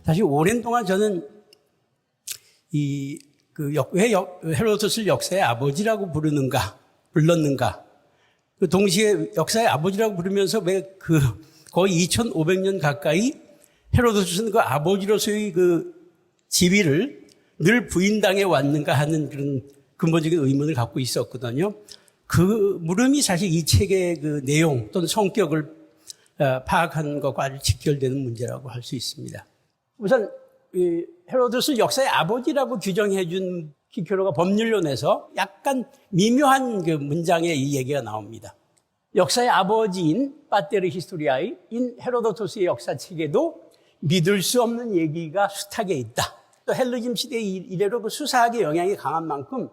사실 오랜 동안 저는 왜 헤로도스를 역사의 아버지라고 불렀는가. 동시에 역사의 아버지라고 부르면서 왜 거의 2500년 가까이 헤로도스는 그 아버지로서의 그 지위를 늘 부인당해 왔는가 하는 그런 근본적인 의문을 갖고 있었거든요. 그 물음이 사실 이 책의 그 내용 또는 성격을 파악하는 것과 아주 직결되는 문제라고 할 수 있습니다. 우선 헤로도스를 역사의 아버지라고 규정해 준 키케로가 법률론에서 약간 미묘한 그 문장에 이 얘기가 나옵니다. 역사의 아버지인 파테르 히스토리아인 헤로도토스의 역사책에도 믿을 수 없는 얘기가 숱하게 있다. 또 헬레니즘 시대 이래로 그 수사학의 영향이 강한 만큼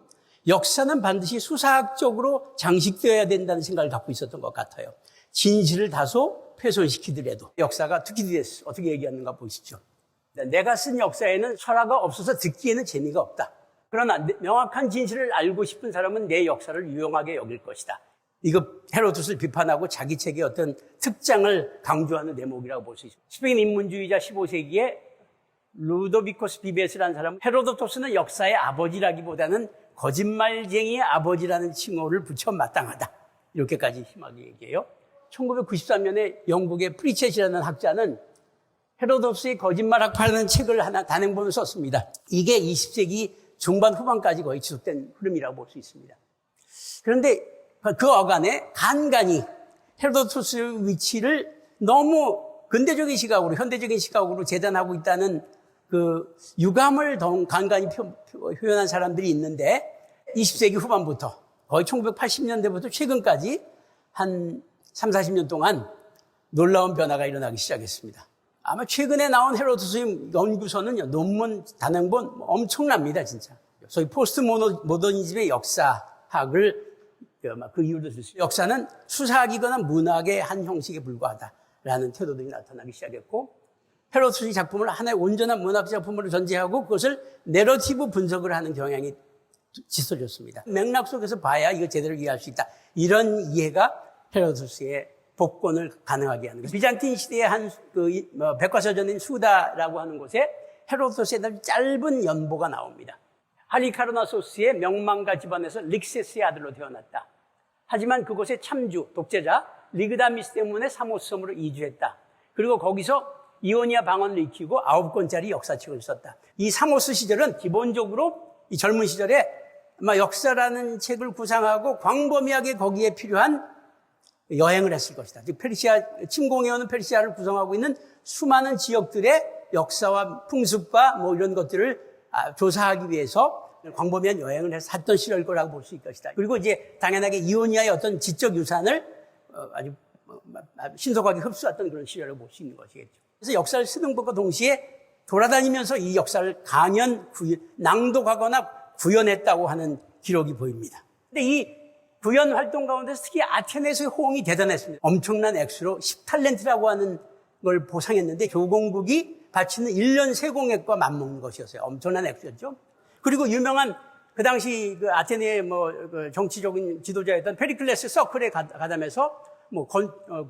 역사는 반드시 수사학적으로 장식되어야 된다는 생각을 갖고 있었던 것 같아요. 진실을 다소 훼손시키더라도 역사가 투키디데스 어떻게 얘기하는가 보시죠. 내가 쓴 역사에는 설화가 없어서 듣기에는 재미가 없다. 그러나 명확한 진실을 알고 싶은 사람은 내 역사를 유용하게 여길 것이다. 이거 헤로도스를 비판하고 자기 책의 어떤 특장을 강조하는 대목이라고 볼 수 있습니다. 스페인 인문주의자 15세기에 루도비코스 비베스라는 사람은 헤로도토스는 역사의 아버지라기보다는 거짓말쟁이의 아버지라는 칭호를 붙여 마땅하다. 이렇게까지 심하게 얘기해요. 1993년에 영국의 프리쳇이라는 학자는 헤로도스의 거짓말학파라는 책을 하나 단행본을 썼습니다. 이게 20세기 중반 후반까지 거의 지속된 흐름이라고 볼 수 있습니다. 그런데 그 어간에 간간히 헤로도토스의 위치를 너무 근대적인 시각으로, 현대적인 시각으로 재단하고 있다는 그 유감을 간간히 표현한 사람들이 있는데 20세기 후반부터 거의 1980년대부터 최근까지 한 3, 40년 동안 놀라운 변화가 일어나기 시작했습니다. 아마 최근에 나온 헤로도스 연구서는 논문, 단행본 엄청납니다, 진짜. 소위 포스트 모더니즘의 역사학을 그 이유로 들 수 있어요. 역사는 수사학이거나 문학의 한 형식에 불과하다라는 태도들이 나타나기 시작했고, 헤로도스의 작품을 하나의 온전한 문학 작품으로 전제하고 그것을 내러티브 분석을 하는 경향이 짙어졌습니다. 맥락 속에서 봐야 이거 제대로 이해할 수 있다. 이런 이해가 헤로도스의 복권을 가능하게 하는 거죠. 비잔틴 시대의 한 백과사전인 수다라고 하는 곳에 헤로도스의 짧은 연보가 나옵니다. 할리카르나소스의 명망가 집안에서 릭세스의 아들로 태어났다. 하지만 그곳의 참주, 독재자 리그다미스 때문에 사모스 섬으로 이주했다. 그리고 거기서 이오니아 방언을 익히고 9권짜리 역사책을 썼다. 이 사모스 시절은 기본적으로 이 젊은 시절에 아마 역사라는 책을 구상하고 광범위하게 거기에 필요한 여행을 했을 것이다. 즉 침공해오는 페르시아를 구성하고 있는 수많은 지역들의 역사와 풍습과 이런 것들을 조사하기 위해서 광범위한 여행을 해서 했던 시절일 거라고 볼 수 있을 것이다. 그리고 이제 당연하게 이오니아의 어떤 지적 유산을 아주 신속하게 흡수했던 그런 시절을 볼 수 있는 것이겠죠. 그래서 역사를 쓰는 것과 동시에 돌아다니면서 이 역사를 낭독하거나 구현했다고 하는 기록이 보입니다. 근데 이 구현 활동 가운데서 특히 아테네에서의 호응이 대단했습니다. 엄청난 액수로 10탈렌트라고 하는 걸 보상했는데 교공국이 바치는 1년 세공액과 맞먹는 것이었어요. 엄청난 액수였죠. 그리고 유명한 그 당시 그 아테네의 그 정치적인 지도자였던 페리클레스 서클에 가담해서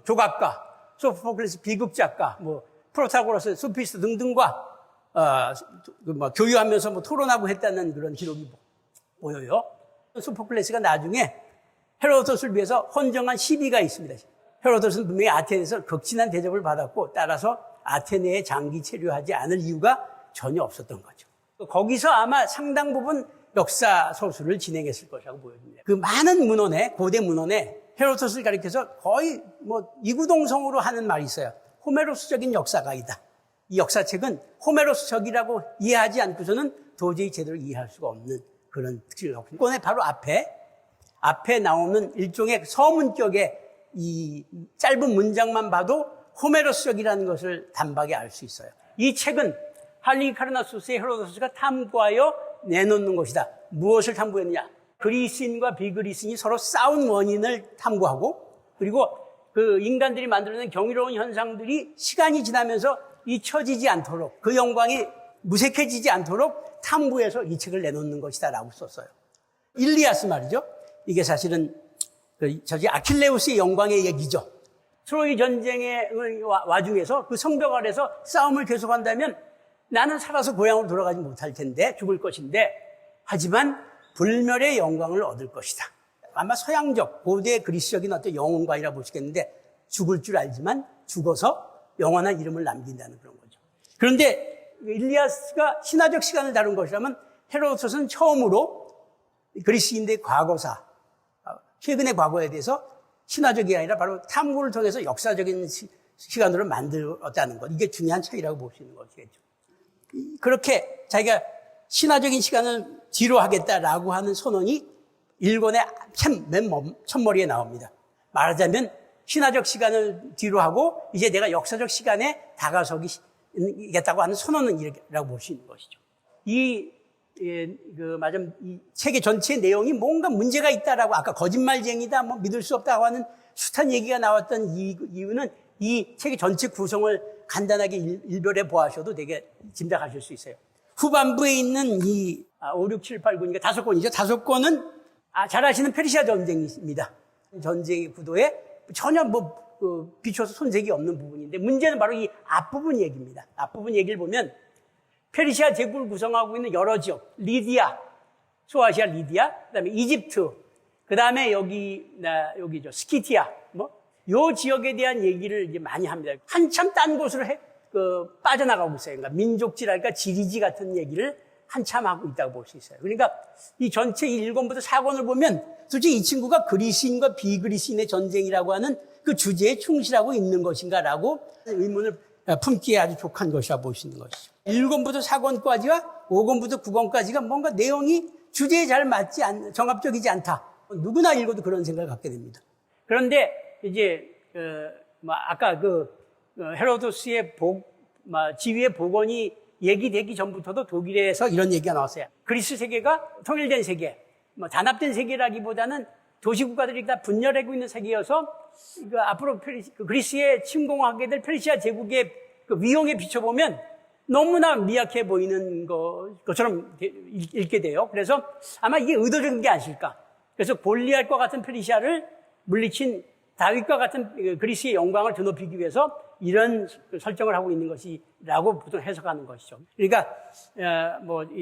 조각가, 소포클레스 비극작가, 프로타고라스, 소피스트 등등과 교류하면서 토론하고 했다는 그런 기록이 보여요. 소포클레스가 나중에 헤로도스를 위해서 헌정한 시비가 있습니다. 헤로도스는 분명히 아테네에서 극진한 대접을 받았고 따라서 아테네에 장기 체류하지 않을 이유가 전혀 없었던 거죠. 거기서 아마 상당 부분 역사 서술을 진행했을 것이라고 보여집니다. 그 많은 문헌에, 고대 문헌에 헤로도스를 가리켜서 거의 이구동성으로 하는 말이 있어요. 호메로스적인 역사가이다. 이 역사책은 호메로스적이라고 이해하지 않고서는 도저히 제대로 이해할 수가 없는 그런 특징을 갖고 있습니다. 권의 바로 앞에 나오는 일종의 서문격의 이 짧은 문장만 봐도 호메로스적이라는 것을 단박에 알 수 있어요. 이 책은 할리카르나소스의 헤로도스가 탐구하여 내놓는 것이다. 무엇을 탐구했느냐? 그리스인과 비그리스인이 서로 싸운 원인을 탐구하고 그리고 그 인간들이 만들어낸 경이로운 현상들이 시간이 지나면서 잊혀지지 않도록 그 영광이 무색해지지 않도록 탐구해서 이 책을 내놓는 것이다 라고 썼어요. 일리아스 말이죠. 이게 사실은 저기 아킬레우스의 영광의 얘기죠. 트로이 전쟁의 와중에서 그 성벽 아래서 싸움을 계속한다면 나는 살아서 고향으로 돌아가지 못할 텐데, 죽을 것인데, 하지만 불멸의 영광을 얻을 것이다. 아마 서양적, 고대 그리스적인 어떤 영혼관이라 보시겠는데, 죽을 줄 알지만 죽어서 영원한 이름을 남긴다는 그런 거죠. 그런데 일리아스가 신화적 시간을 다룬 것이라면 헤로도토스는 처음으로 그리스인들의 과거사, 최근의 과거에 대해서 신화적이 아니라 바로 탐구를 통해서 역사적인 시간으로 만들었다는 것. 이게 중요한 차이라고 볼 수 있는 것이겠죠. 그렇게 자기가 신화적인 시간을 뒤로 하겠다라고 하는 선언이 일권의 맨 첫머리에 나옵니다. 말하자면 신화적 시간을 뒤로 하고 이제 내가 역사적 시간에 다가서겠다고 하는 선언은 이라고 볼 수 있는 것이죠. 이 세계 전체의 내용이 뭔가 문제가 있다라고 아까 거짓말쟁이다, 뭐 믿을 수 없다고 하는 숫한 얘기가 나왔던 이유는 이 책의 전체 구성을 간단하게 일별해 보아셔도 되게 짐작하실 수 있어요. 후반부에 있는 5, 6, 7, 8, 9니까 5권이죠. 5권은 잘 아시는 페르시아 전쟁입니다. 전쟁의 구도에 전혀 비춰서 손색이 없는 부분인데 문제는 바로 이 앞부분 얘기입니다. 앞부분 얘기를 보면 페르시아 제국을 구성하고 있는 여러 지역, 리디아, 소아시아 리디아, 그다음에 이집트, 그다음에 여기죠, 스키티아, 요 지역에 대한 얘기를 이제 많이 합니다. 한참 딴 곳으로 빠져나가고 있어요. 그러니까 민족지랄까 지리지 같은 얘기를 한참 하고 있다고 볼 수 있어요. 그러니까 이 전체 1권부터 4권을 보면 솔직히 이 친구가 그리스인과 비그리스인의 전쟁이라고 하는 그 주제에 충실하고 있는 것인가라고 의문을 품기에 아주 족한 것이라 볼 수 있는 것이죠. 1권부터 4권까지와 5권부터 9권까지가 뭔가 내용이 주제에 잘 맞지 정합적이지 않다. 누구나 읽어도 그런 생각을 갖게 됩니다. 그런데 이제 아까 헤로도스의 지위의 복원이 얘기되기 전부터도 독일에서 이런 얘기가 나왔어요. 그리스 세계가 통일된 세계, 단합된 세계라기보다는 도시국가들이 다 분열하고 있는 세계여서 앞으로 그리스에 침공하게 될 페르시아 제국의 위용에 비춰보면 너무나 미약해 보이는 것처럼 읽게 돼요. 그래서 아마 이게 의도적인 게 아닐까. 그래서 골리앗과 같은 페르시아를 물리친 다윗과 같은 그리스의 영광을 드높이기 위해서 이런 설정을 하고 있는 것이라고 보통 해석하는 것이죠. 그러니까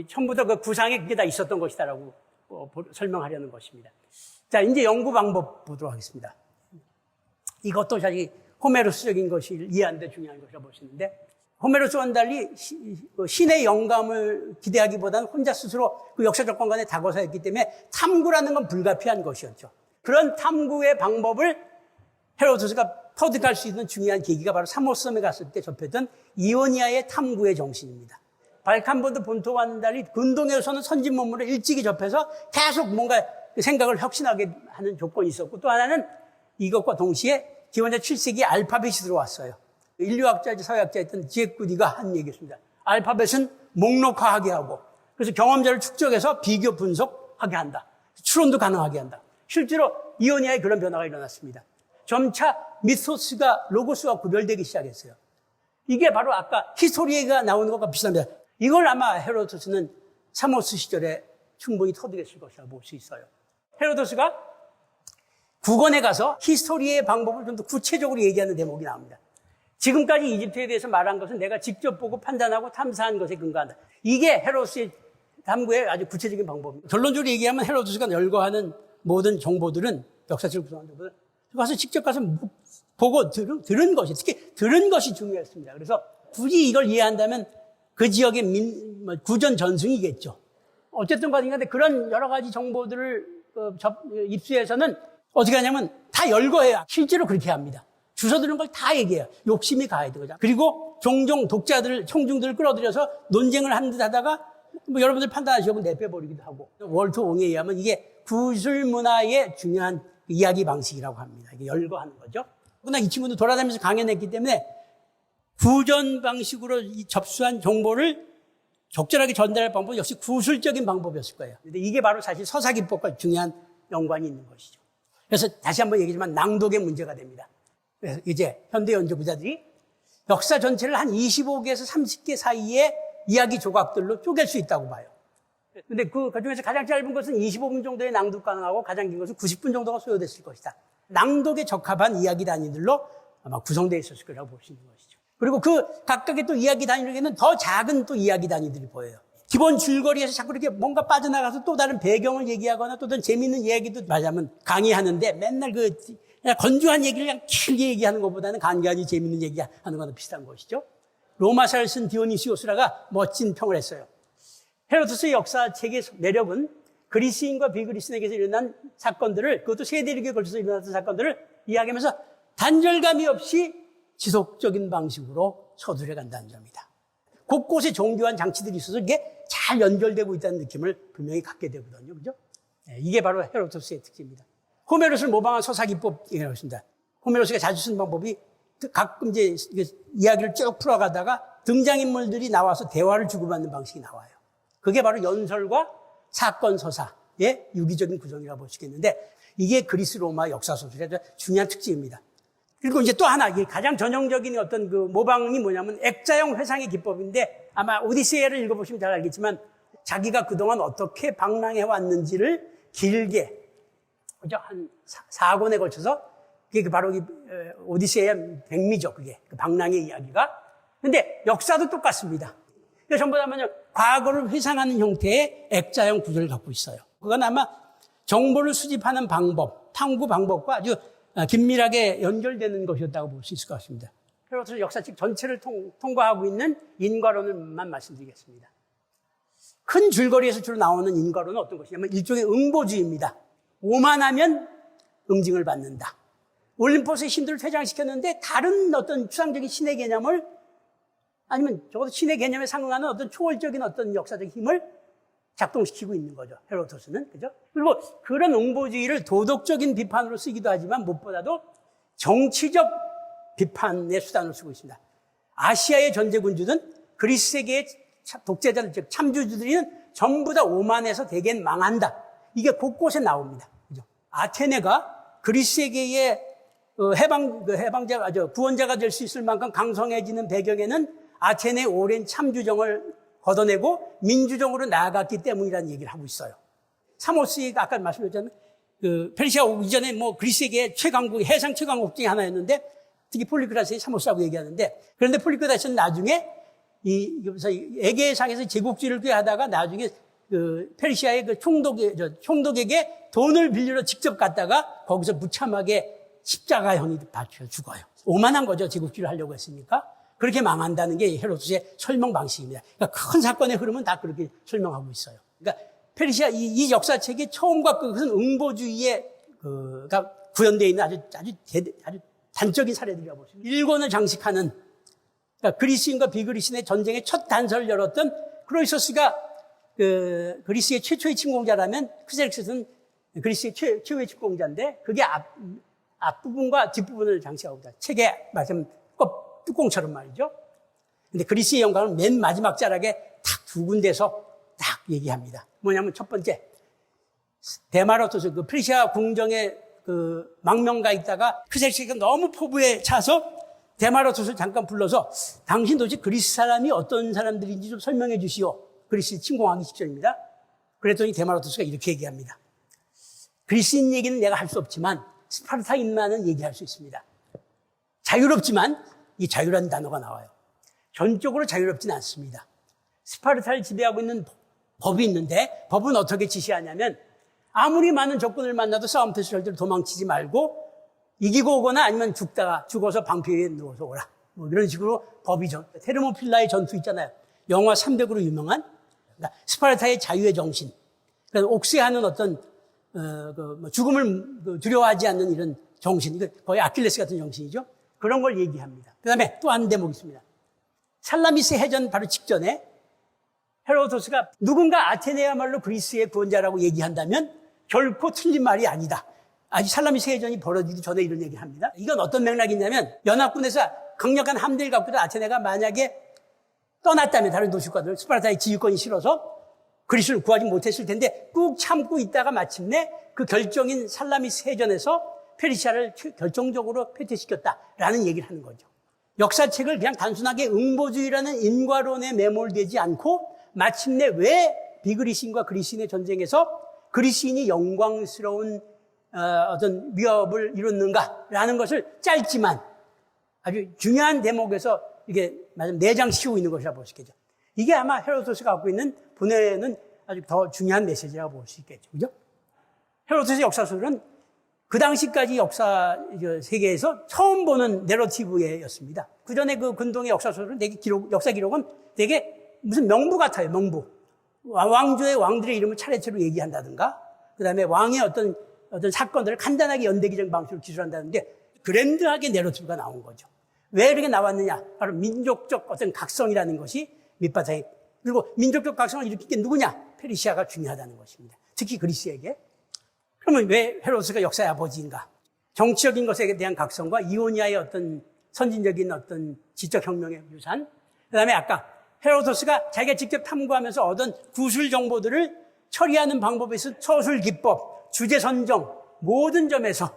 처음부터 그 구상에 그게 다 있었던 것이다라고 설명하려는 것입니다. 자, 이제 연구 방법 보도록 하겠습니다. 이것도 사실 호메로스적인 것을 이해하는 데 중요한 것이라고 볼 수 있는데, 호메로스와는 달리 신의 영감을 기대하기보다는 혼자 스스로 그 역사적 공간에 다가서했기 때문에 탐구라는 건 불가피한 것이었죠. 그런 탐구의 방법을 헤로도스가 터득할 수 있는 중요한 계기가 바로 사모섬에 갔을 때 접했던 이오니아의 탐구의 정신입니다. 발칸보드 본토와는 달리 근동에서는 선진문물을 일찍이 접해서 계속 뭔가 생각을 혁신하게 하는 조건이 있었고, 또 하나는 이것과 동시에 기원전 7세기 알파벳이 들어왔어요. 인류학자이자 사회학자였던 지에쿠디가 한 얘기였습니다. 알파벳은 목록화하게 하고, 그래서 경험자를 축적해서 비교 분석하게 한다. 추론도 가능하게 한다. 실제로 이오니아에 그런 변화가 일어났습니다. 점차 미토스가 로고스와 구별되기 시작했어요. 이게 바로 아까 히스토리에가 나오는 것과 비슷합니다. 이걸 아마 헤로도스는 사모스 시절에 충분히 터득했을 것이라고 볼 수 있어요. 헤로도스가 9권에 가서 히스토리의 방법을 좀 더 구체적으로 얘기하는 대목이 나옵니다. 지금까지 이집트에 대해서 말한 것은 내가 직접 보고 판단하고 탐사한 것에 근거한다. 이게 헤로도스의 탐구의 아주 구체적인 방법입니다. 결론적으로 얘기하면 헤로도스가 열거하는 모든 정보들은 역사책을 구성하는 정보들 가서 직접 가서 보고 들은 것이, 특히 들은 것이 중요했습니다. 그래서 굳이 이걸 이해한다면 그 지역의 구전 전승이겠죠. 어쨌든 간에 그런 여러 가지 정보들을 입수해서는 어떻게 하냐면 다 열거해야 실제로 그렇게 합니다. 주워 들은 걸 다 얘기해요. 욕심이 가야 되거든요. 그리고 종종 청중들을 끌어들여서 논쟁을 한 듯 하다가 여러분들 판단하시면 내빼버리기도 하고, 월터 옹에 의하면 이게 구술 문화의 중요한 이야기 방식이라고 합니다. 이게 열거하는 거죠. 그러나 이 친구도 돌아다니면서 강연했기 때문에 구전 방식으로 접수한 정보를 적절하게 전달할 방법은 역시 구술적인 방법이었을 거예요. 근데 이게 바로 사실 서사기법과 중요한 연관이 있는 것이죠. 그래서 다시 한번 얘기하지만 낭독의 문제가 됩니다. 그래서 이제 현대 연구자들이 역사 전체를 한 25개에서 30개 사이의 이야기 조각들로 쪼갤 수 있다고 봐요. 근데 그 중에서 가장 짧은 것은 25분 정도의 낭독 가능하고 가장 긴 것은 90분 정도가 소요됐을 것이다. 낭독에 적합한 이야기 단위들로 아마 구성되어 있었을 거라고 볼 수 있는 것이죠. 그리고 그 각각의 또 이야기 단위에는 더 작은 또 이야기 단위들이 보여요. 기본 줄거리에서 자꾸 이렇게 뭔가 빠져나가서 또 다른 배경을 얘기하거나 또 다른 재미있는 이야기도 말하자면 강의하는데 맨날 그냥 건조한 얘기를 그냥 길게 얘기하는 것보다는 간간히 재미있는 얘기하는 거나 비슷한 것이죠. 로마사를 쓴 디오니시오스라가 멋진 평을 했어요. 헤로도스의 역사책의 매력은 그리스인과 비그리스인에게서 일어난 사건들을, 그것도 세대력에 걸쳐서 일어났던 사건들을 이야기하면서 단절감이 없이 지속적인 방식으로 서술해 간다는 점입니다. 곳곳에 정교한 장치들이 있어서 이게 잘 연결되고 있다는 느낌을 분명히 갖게 되거든요. 그죠? 이게 바로 헤로도스의 특징입니다. 호메로스를 모방한 서사기법이라고 했습니다. 호메로스가 자주 쓴 방법이 가끔 이제 이야기를 쭉 풀어가다가 등장인물들이 나와서 대화를 주고받는 방식이 나와요. 그게 바로 연설과 사건 서사의 유기적인 구성이라고 볼 수 있겠는데 이게 그리스 로마 역사 소설의 중요한 특징입니다. 그리고 이제 또 하나, 가장 전형적인 어떤 그 모방이 뭐냐면 액자형 회상의 기법인데 아마 오디세이를 읽어보시면 잘 알겠지만 자기가 그동안 어떻게 방랑해 왔는지를 길게, 그죠? 한 4권에 걸쳐서 그게 바로 오디세이의 백미죠. 그게 그 방랑의 이야기가. 근데 역사도 똑같습니다. 그러니까 전부 다 뭐냐, 과거를 회상하는 형태의 액자형 구조를 갖고 있어요. 그건 아마 정보를 수집하는 방법, 탐구 방법과 아주 긴밀하게 연결되는 것이었다고 볼 수 있을 것 같습니다. 그래서 역사책 전체를 통과하고 있는 인과론을만 말씀드리겠습니다. 큰 줄거리에서 주로 나오는 인과론은 어떤 것이냐면 일종의 응보주의입니다. 오만하면 응징을 받는다. 올림포스의 신들을 퇴장시켰는데 다른 어떤 추상적인 신의 개념을, 아니면 적어도 신의 개념에 상응하는 어떤 초월적인 어떤 역사적 힘을 작동시키고 있는 거죠. 헤로도스는. 그죠? 그리고 그런 응보주의를 도덕적인 비판으로 쓰기도 하지만 무엇보다도 정치적 비판의 수단으로 쓰고 있습니다. 아시아의 전제군주든 그리스 세계의 독재자들, 즉 참주주들은 전부 다 오만해서 대개는 망한다. 이게 곳곳에 나옵니다. 그죠? 아테네가 그리스 세계의 해방자가, 구원자가 될 수 있을 만큼 강성해지는 배경에는 아테네의 오랜 참주정을 걷어내고 민주정으로 나아갔기 때문이라는 얘기를 하고 있어요. 사모스가 아까 말씀드렸잖아요. 페르시아 오기 전에 그리스에게 최강국, 해상 최강국 중에 하나였는데 특히 폴리크라스의 사모스라고 얘기하는데, 그런데 폴리크라스는 나중에 에게해상에서 제국주의를 꾀하다가 나중에 페르시아의 총독에게 돈을 빌리러 직접 갔다가 거기서 무참하게 십자가형이 받쳐 죽어요. 오만한 거죠. 제국주의를 하려고 했으니까. 그렇게 망한다는 게 헤로도스의 설명 방식입니다. 그러니까 큰 사건의 흐름은 다 그렇게 설명하고 있어요. 그러니까 페르시아 이 역사책의 처음과 끝은 응보주의가 구현되어 있는 아주 단적인 사례들이라고 볼 수 있습니다. 일권을 장식하는, 그러니까 그리스인과 비그리스인의 전쟁의 첫 단서를 열었던 크로이소스가 그리스의 최초의 침공자라면 크세릭스는 그리스의 최후의 침공자인데 그게 앞부분과 뒷부분을 장식하고 있다. 책에 말씀 뚜껑처럼 말이죠. 근데 그리스의 영광은 맨 마지막 자락에 딱 두 군데서 딱 얘기합니다. 뭐냐면 첫 번째, 데마로토스, 페르시아 궁정에 망명가 있다가 크세릭스가 너무 포부에 차서 데마로토스를 잠깐 불러서 당신 도대체 그리스 사람이 어떤 사람들인지 좀 설명해 주시오. 그리스 침공하기 직전입니다. 그랬더니 데마로토스가 이렇게 얘기합니다. 그리스인 얘기는 내가 할 수 없지만 스파르타인만은 얘기할 수 있습니다. 자유롭지만 이 자유라는 단어가 나와요. 전적으로 자유롭지는 않습니다. 스파르타를 지배하고 있는 법이 있는데 법은 어떻게 지시하냐면 아무리 많은 적군을 만나도 싸움터에서 절대로 도망치지 말고 이기고 오거나 아니면 죽어서 방패 위에 누워서 오라. 이런 식으로 법이죠. 테르모필라의 전투 있잖아요. 영화 300으로 유명한, 그러니까 스파르타의 자유의 정신. 그러니까 옥세하는 어떤 죽음을 두려워하지 않는 이런 정신. 이거 거의 아킬레스 같은 정신이죠. 그런 걸 얘기합니다. 그 다음에 또 한 대목이 있습니다. 살라미스 해전 바로 직전에 헤로도스가 누군가 아테네야말로 그리스의 구원자라고 얘기한다면 결코 틀린 말이 아니다. 아직 살라미스 해전이 벌어지기 전에 이런 얘기를 합니다. 이건 어떤 맥락이냐면 연합군에서 강력한 함대를 갖고 아테네가 만약에 떠났다면 다른 도시과들 스파르타의 지휘권이 싫어서 그리스를 구하지 못했을 텐데 꾹 참고 있다가 마침내 그 결정인 살라미스 해전에서 페르시아를 결정적으로 패퇴시켰다라는 얘기를 하는 거죠. 역사책을 그냥 단순하게 응보주의라는 인과론에 매몰되지 않고 마침내 왜 비그리스인과 그리스인의 전쟁에서 그리스인이 영광스러운 어떤 위협을 이뤘는가라는 것을 짧지만 아주 중요한 대목에서 이게 내장시키고 있는 것이라고 볼 수 있겠죠. 이게 아마 헤로도스가 갖고 있는 보내는 아주 더 중요한 메시지라고 볼 수 있겠죠. 그죠? 헤로도스 역사서는 그 당시까지 세계에서 처음 보는 내러티브였습니다. 그 전에 그 근동의 역사서는 되게 역사 기록은 되게 무슨 명부 같아요, 명부. 왕조의 왕들의 이름을 차례차례 얘기한다든가, 그 다음에 왕의 어떤 사건들을 간단하게 연대기적 방식으로 기술한다는데, 그랜드하게 내러티브가 나온 거죠. 왜 이렇게 나왔느냐? 바로 민족적 어떤 각성이라는 것이 밑바탕에, 그리고 민족적 각성을 일으킨 게 누구냐? 페르시아가 중요하다는 것입니다. 특히 그리스에게. 그러면 왜 헤로도스가 역사의 아버지인가? 정치적인 것에 대한 각성과 이오니아의 어떤 선진적인 어떤 지적 혁명의 유산, 그 다음에 아까 헤로도스가 자기가 직접 탐구하면서 얻은 구술 정보들을 처리하는 방법에서 서술 기법, 주제 선정, 모든 점에서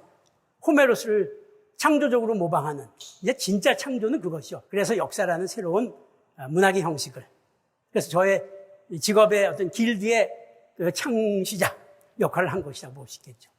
호메로스를 창조적으로 모방하는, 이제 진짜 창조는 그것이요. 그래서 역사라는 새로운 문학의 형식을, 그래서 저의 직업의 어떤 길드의 창시자 역할을 한 것이라고 볼 수 있겠죠.